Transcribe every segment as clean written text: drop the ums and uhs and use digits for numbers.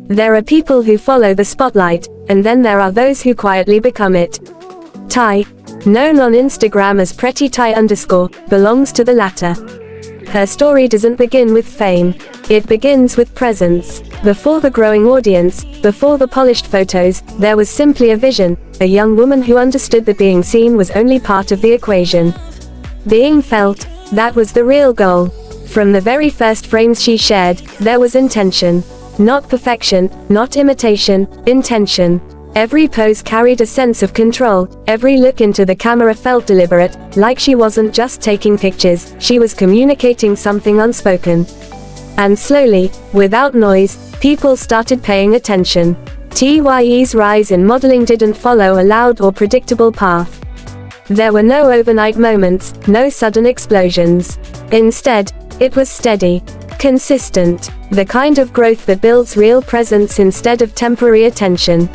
There are people who follow the spotlight, and then there are those who quietly become it. TYE, known on Instagram as _, belongs to the latter. Her story doesn't begin with fame. It begins with presence. Before the growing audience, before the polished photos, there was simply a vision, a young woman who understood that being seen was only part of the equation. Being felt, that was the real goal. From the very first frames she shared, there was intention. Not perfection, not imitation, intention. Every pose carried a sense of control, every look into the camera felt deliberate, like she wasn't just taking pictures, she was communicating something unspoken. And slowly, without noise, people started paying attention. TYE's rise in modeling didn't follow a loud or predictable path. There were no overnight moments, no sudden explosions. Instead, it was steady, consistent, the kind of growth that builds real presence instead of temporary attention.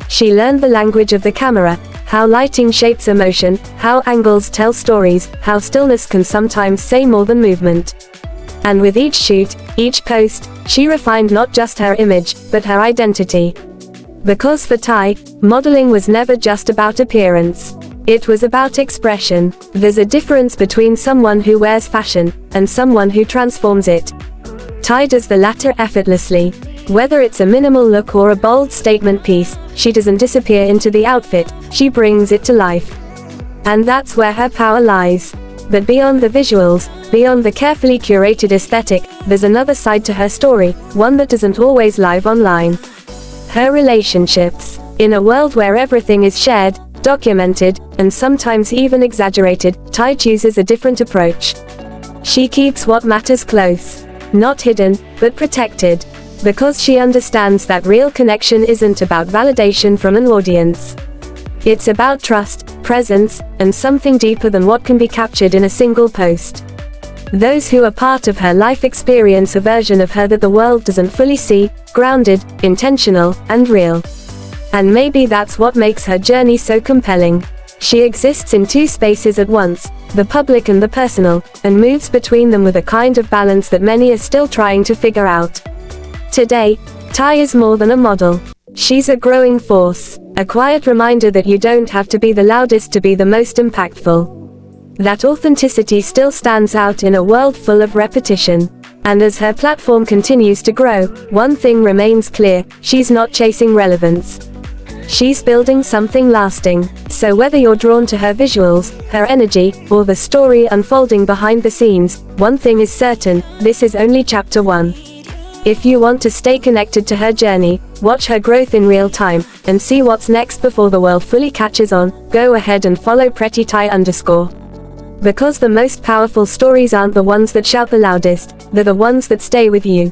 She learned the language of the camera, how lighting shapes emotion, how angles tell stories, how stillness can sometimes say more than movement. And with each shoot, each post, she refined not just her image, but her identity. Because for TYE, modeling was never just about appearance. It was about expression. There's a difference between someone who wears fashion, and someone who transforms it. TYE does the latter effortlessly. Whether it's a minimal look or a bold statement piece, she doesn't disappear into the outfit, she brings it to life. And that's where her power lies. But beyond the visuals, beyond the carefully curated aesthetic, there's another side to her story, one that isn't always live online. Her relationships. In a world where everything is shared, documented, and sometimes even exaggerated, TYE chooses a different approach. She keeps what matters close. Not hidden, but protected. Because she understands that real connection isn't about validation from an audience. It's about trust, presence, and something deeper than what can be captured in a single post. Those who are part of her life experience a version of her that the world doesn't fully see, grounded, intentional, and real. And maybe that's what makes her journey so compelling. She exists in two spaces at once, the public and the personal, and moves between them with a kind of balance that many are still trying to figure out. Today, TYE is more than a model. She's a growing force, a quiet reminder that you don't have to be the loudest to be the most impactful. That authenticity still stands out in a world full of repetition. And as her platform continues to grow, one thing remains clear, she's not chasing relevance. She's building something lasting. So whether you're drawn to her visuals, her energy, or the story unfolding behind the scenes, one thing is certain, this is only chapter 1. If you want to stay connected to her journey, watch her growth in real time, and see what's next before the world fully catches on, go ahead and follow _. Because the most powerful stories aren't the ones that shout the loudest, they're the ones that stay with you.